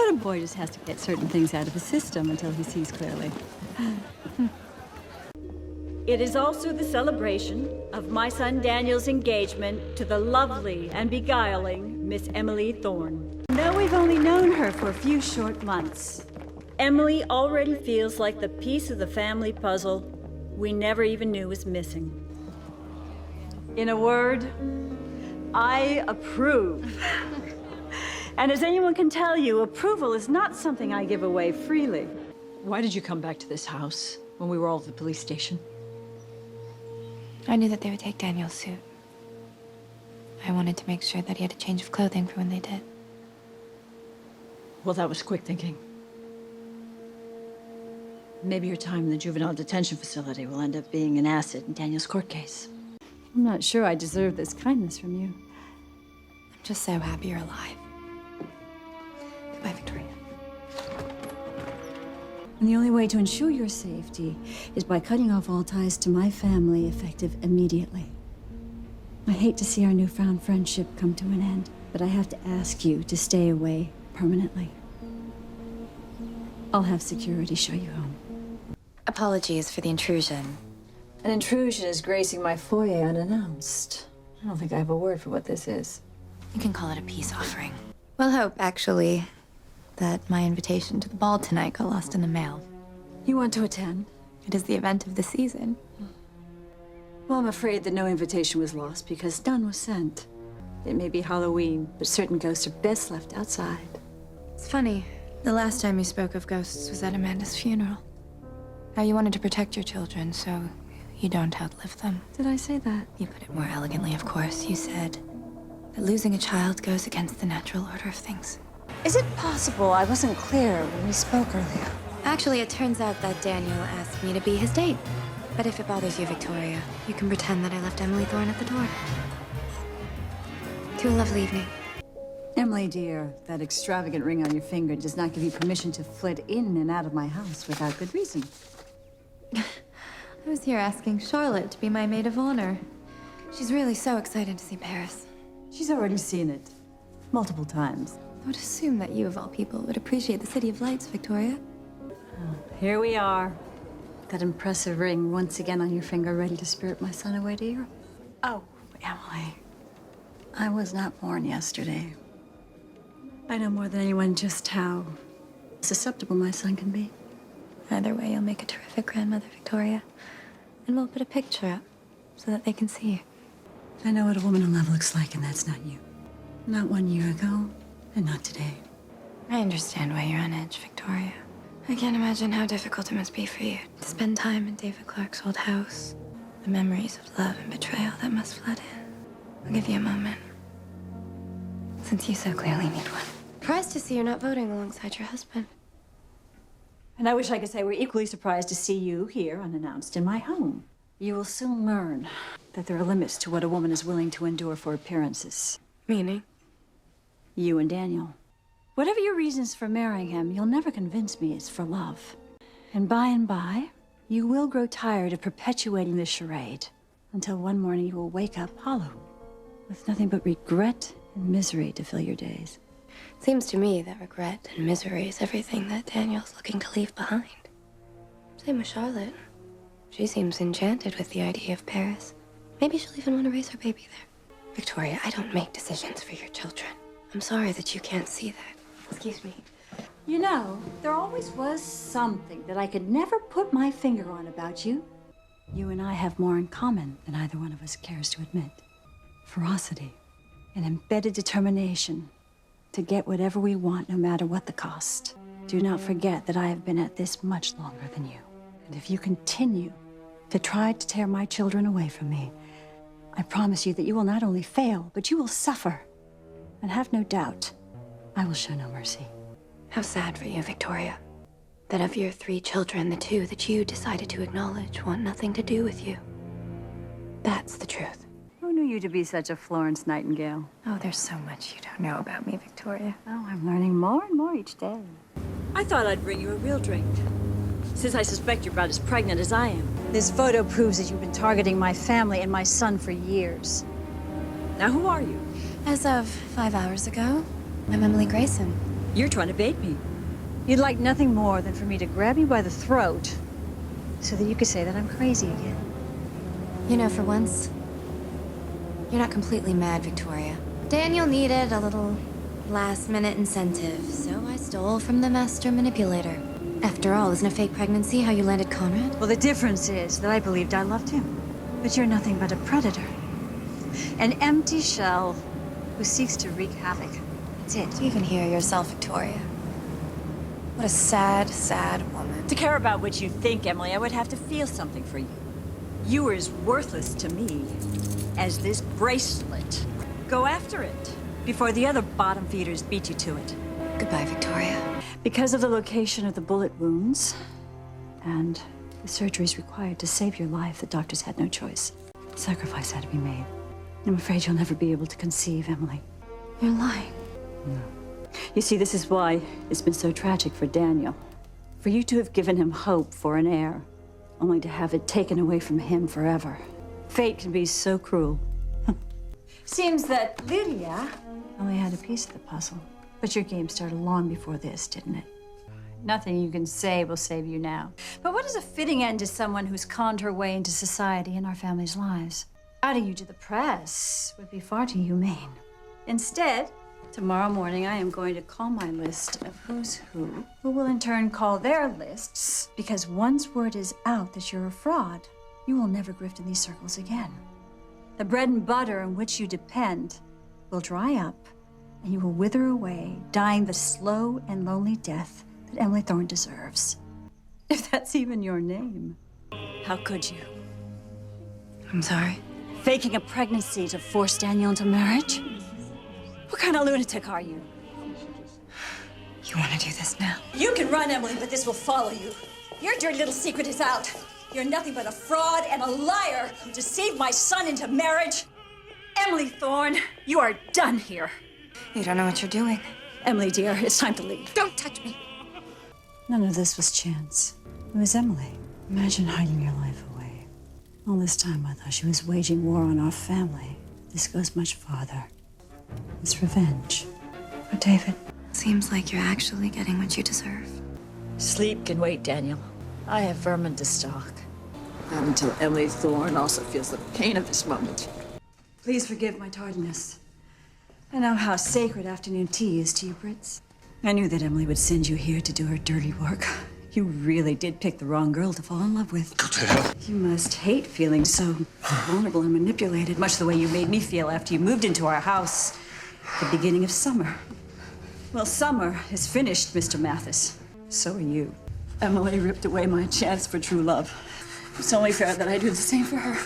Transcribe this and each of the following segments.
a boy just has to get certain things out of his system until he sees clearly. It is also the celebration of my son Daniel's engagement to the lovely and beguiling Miss Emily Thorne. Though we've only known her for a few short months, Emily already feels like the piece of the family puzzle we never even knew was missing. In a word, I approve. And as anyone can tell you, approval is not something I give away freely. Why did you come back to this house when we were all at the police station? I knew that they would take Daniel's suit. I wanted to make sure that he had a change of clothing for when they did. Well, that was quick thinking. Maybe your time in the juvenile detention facility will end up being an asset in Daniel's court case. I'm not sure I deserve this kindness from you. I'm just so happy you're alive. Goodbye, Victoria. And the only way to ensure your safety is by cutting off all ties to my family, effective immediately. I hate to see our newfound friendship come to an end, but I have to ask you to stay away permanently. I'll have security show you home. Apologies for the intrusion. An intrusion is gracing my foyer unannounced. I don't think I have a word for what this is. You can call it a peace offering. We'll hope, actually, that my invitation to the ball tonight got lost in the mail. You want to attend? It is the event of the season. Well, I'm afraid that no invitation was lost because none was sent. It may be Halloween, but certain ghosts are best left outside. It's funny. The last time you spoke of ghosts was at Amanda's funeral. How you wanted to protect your children so you don't outlive them. Did I say that? You put it more elegantly, of course. You said that losing a child goes against the natural order of things. Is it possible I wasn't clear when we spoke earlier? Actually, it turns out that Daniel asked me to be his date. But if it bothers you, Victoria, you can pretend that I left Emily Thorne at the door. To a lovely evening. Emily, dear, that extravagant ring on your finger does not give you permission to flit in and out of my house without good reason. I was here asking Charlotte to be my maid of honor. She's really so excited to see Paris. She's already seen it. Multiple times. I would assume that you, of all people, would appreciate the City of Lights, Victoria. Here we are. That impressive ring once again on your finger, ready to spirit my son away to Europe. Oh, Emily. I was not born yesterday. I know more than anyone just how susceptible my son can be. Either way, you'll make a terrific grandmother, Victoria. And we'll put a picture up so that they can see you. I know what a woman in love looks like, and that's not you. Not 1 year ago, and not today. I understand why you're on edge, Victoria. I can't imagine how difficult it must be for you to spend time in David Clarke's old house. The memories of love and betrayal that must flood in. I'll give you a moment. Since you so clearly need one. Surprised to see you're not voting alongside your husband. And I wish I could say we're equally surprised to see you here unannounced in my home. You will soon learn that there are limits to what a woman is willing to endure for appearances. Meaning? You and Daniel. Whatever your reasons for marrying him, you'll never convince me it's for love. And by, you will grow tired of perpetuating this charade until one morning you will wake up hollow, with nothing but regret and misery to fill your days. Seems to me that regret and misery is everything that Daniel's looking to leave behind. Same with Charlotte. She seems enchanted with the idea of Paris. Maybe she'll even want to raise her baby there. Victoria, I don't make decisions for your children. I'm sorry that you can't see that. Excuse me. You know, there always was something that I could never put my finger on about you. You and I have more in common than either one of us cares to admit. Ferocity, an embedded determination to get whatever we want, no matter what the cost. Do not forget that I have been at this much longer than you. And if you continue to try to tear my children away from me, I promise you that you will not only fail, but you will suffer. And have no doubt, I will show no mercy. How sad for you, Victoria. That of your 3 children, the 2 that you decided to acknowledge want nothing to do with you. That's the truth. Who knew you to be such a Florence Nightingale? Oh, there's so much you don't know about me, Victoria. Oh, I'm learning more and more each day. I thought I'd bring you a real drink, since I suspect you're about as pregnant as I am. This photo proves that you've been targeting my family and my son for years. Now, who are you? As of 5 hours ago, I'm Emily Grayson. You're trying to bait me. You'd like nothing more than for me to grab you by the throat so that you could say that I'm crazy again. You know, for once, you're not completely mad, Victoria. Daniel needed a little last-minute incentive, so I stole from the master manipulator. After all, isn't a fake pregnancy how you landed Conrad? Well, the difference is that I believed I loved him. But you're nothing but a predator. An empty shell who seeks to wreak havoc. That's it. Do you even hear yourself, Victoria? What a sad, sad woman. To care about what you think, Emily, I would have to feel something for you. You were as worthless to me as this bracelet. Go after it before the other bottom feeders beat you to it. Goodbye, Victoria. Because of the location of the bullet wounds and the surgeries required to save your life, the doctors had no choice. Sacrifice had to be made. I'm afraid you'll never be able to conceive, Emily. You're lying. No. You see, this is why it's been so tragic for Daniel. For you to have given him hope for an heir, only to have it taken away from him forever. Fate can be so cruel. Seems that Lydia only had a piece of the puzzle. But your game started long before this, didn't it? Nothing you can say will save you now. But what is a fitting end to someone who's conned her way into society and our family's lives? Outing you to the press would be far too humane. Instead, tomorrow morning I am going to call my list of who's who will in turn call their lists, because once word is out that you're a fraud, you will never grift in these circles again. The bread and butter on which you depend will dry up, and you will wither away, dying the slow and lonely death that Emily Thorne deserves. If that's even your name. How could you? I'm sorry. Faking a pregnancy to force Daniel into marriage? What kind of lunatic are you? You want to do this now? You can run, Emily, but this will follow you. Your dirty little secret is out. You're nothing but a fraud and a liar who deceived my son into marriage. Emily Thorne, you are done here. You don't know what you're doing. Emily, dear, it's time to leave. Don't touch me. None of this was chance. It was Emily. Imagine hiding your life away. All this time I thought she was waging war on our family. This goes much farther. It's revenge. For David. Seems like you're actually getting what you deserve. Sleep can wait, Daniel. I have vermin to stalk. Not until Emily Thorne also feels the pain of this moment. Please forgive my tardiness. I know how sacred afternoon tea is to you Brits. I knew that Emily would send you here to do her dirty work. You really did pick the wrong girl to fall in love with. Go to hell. You must hate feeling so vulnerable and manipulated, much the way you made me feel after you moved into our house at the beginning of summer. Well, summer is finished, Mr. Mathis. So are you. Emily ripped away my chance for true love. It's only fair that I do the same for her.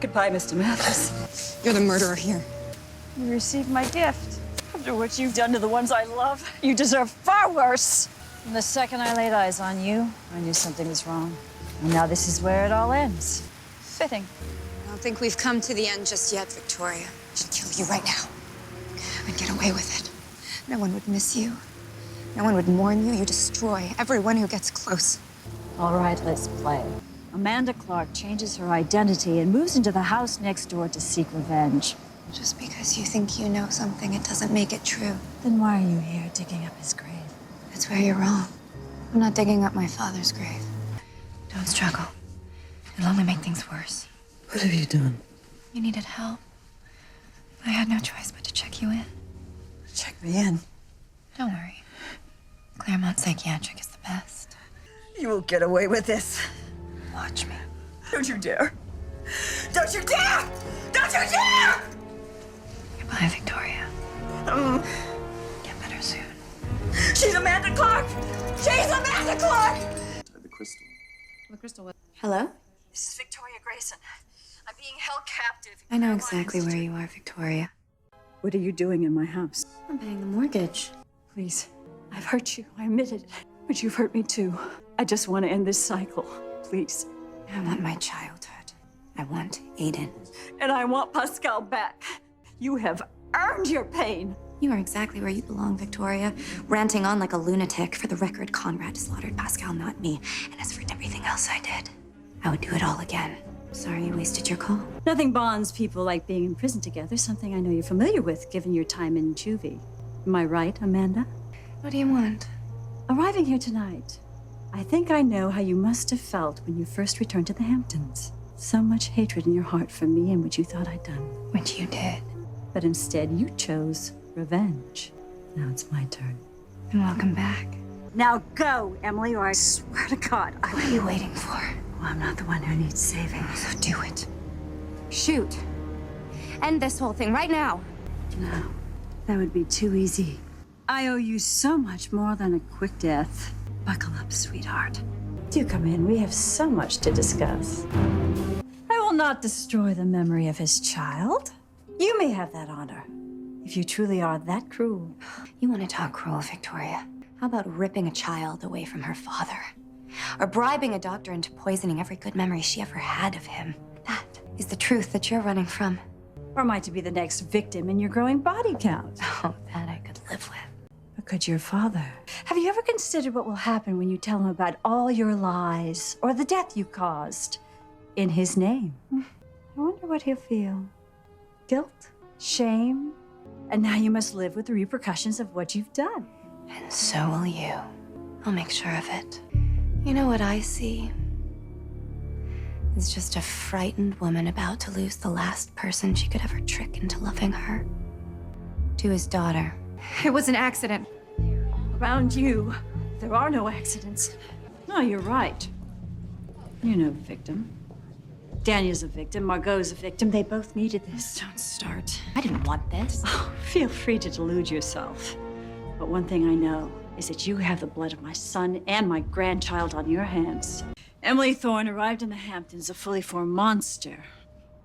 Goodbye, Mr. Mathis. You're the murderer here. You received my gift. After what you've done to the ones I love, you deserve far worse. From the second I laid eyes on you, I knew something was wrong. And now this is where it all ends. Fitting. I don't think we've come to the end just yet, Victoria. I should kill you right now. I'd get away with it. No one would miss you. No one would mourn you. You destroy everyone who gets close. All right, let's play. Amanda Clarke changes her identity and moves into the house next door to seek revenge. Just because you think you know something, it doesn't make it true. Then why are you here digging up his grave? That's where you're wrong. I'm not digging up my father's grave. Don't struggle. It'll only make things worse. What have you done? You needed help. I had no choice but to check you in. Check me in. Don't worry. Claremont Psychiatric is the best. You won't get away with this. Watch me. Don't you dare. Don't you dare! Don't you dare! Goodbye, Victoria. Get better soon. She's Amanda Clarke! She's Amanda Clarke! The crystal. Hello? This is Victoria Grayson. I'm being held captive. I know exactly where you are, Victoria. What are you doing in my house? I'm paying the mortgage. Please, I've hurt you. I admit it. But you've hurt me too. I just want to end this cycle. Please. I want my childhood. I want Aiden. And I want Pascal back. You have earned your pain. You are exactly where you belong, Victoria. Ranting on like a lunatic. For the record, Conrad slaughtered Pascal, not me. And as for everything else I did, I would do it all again. Sorry you wasted your call. Nothing bonds people like being in prison together, something I know you're familiar with, given your time in juvie. Am I right, Amanda? What do you want? Arriving here tonight, I think I know how you must have felt when you first returned to the Hamptons. So much hatred in your heart for me and what you thought I'd done. Which you did. But instead, you chose revenge. Now it's my turn. And welcome back. Now go, Emily, or I swear to God, What are you waiting for? Well, I'm not the one who needs saving. So do it. Shoot. End this whole thing right now. No, that would be too easy. I owe you so much more than a quick death. Buckle up, sweetheart. Do come in. We have so much to discuss. I will not destroy the memory of his child. You may have that honor, if you truly are that cruel. You want to talk cruel, Victoria? How about ripping a child away from her father? Or bribing a doctor into poisoning every good memory she ever had of him? That is the truth that you're running from. Or am I to be the next victim in your growing body count? Oh, that I could live with. But could your father? Have you ever considered what will happen when you tell him about all your lies or the death you caused in his name? I wonder what he'll feel. Guilt? Shame? And now you must live with the repercussions of what you've done. And so will you. I'll make sure of it. You know what I see? It's just a frightened woman about to lose the last person she could ever trick into loving her. To his daughter. It was an accident. Around you, there are no accidents. No, you're right. You're no victim. Daniel's a victim, Margot's a victim. They both needed this. Don't start. I didn't want this. Oh, feel free to delude yourself. But one thing I know is that you have the blood of my son and my grandchild on your hands. Emily Thorne arrived in the Hamptons a fully formed monster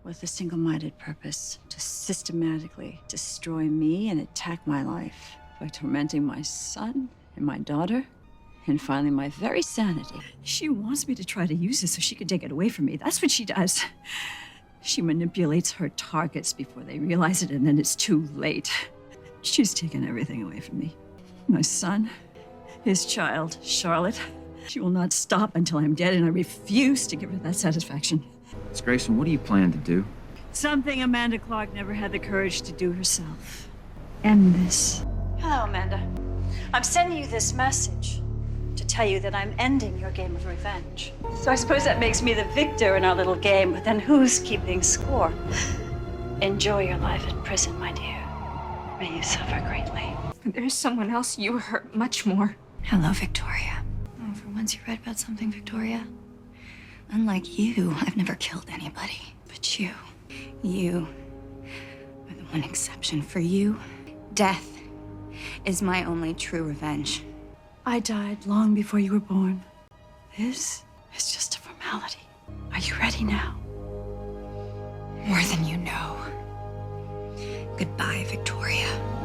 with a single-minded purpose: to systematically destroy me and attack my life by tormenting my son and my daughter, and finally my very sanity. She wants me to try to use it so she can take it away from me. That's what she does. She manipulates her targets before they realize it, and then it's too late. She's taken everything away from me. My son, his child, Charlotte. She will not stop until I'm dead, and I refuse to give her that satisfaction. Miss Grayson, what do you plan to do? Something Amanda Clarke never had the courage to do herself. End this. Hello, Amanda. I'm sending you this message to tell you that I'm ending your game of revenge. So I suppose that makes me the victor in our little game, but then who's keeping score? Enjoy your life in prison, my dear. May you suffer greatly. There's someone else you hurt much more. Hello, Victoria. Oh, for once you read about something, Victoria. Unlike you, I've never killed anybody. But you are the one exception. For you, death is my only true revenge. I died long before you were born. This is just a formality. Are you ready now? More than you know. Goodbye, Victoria.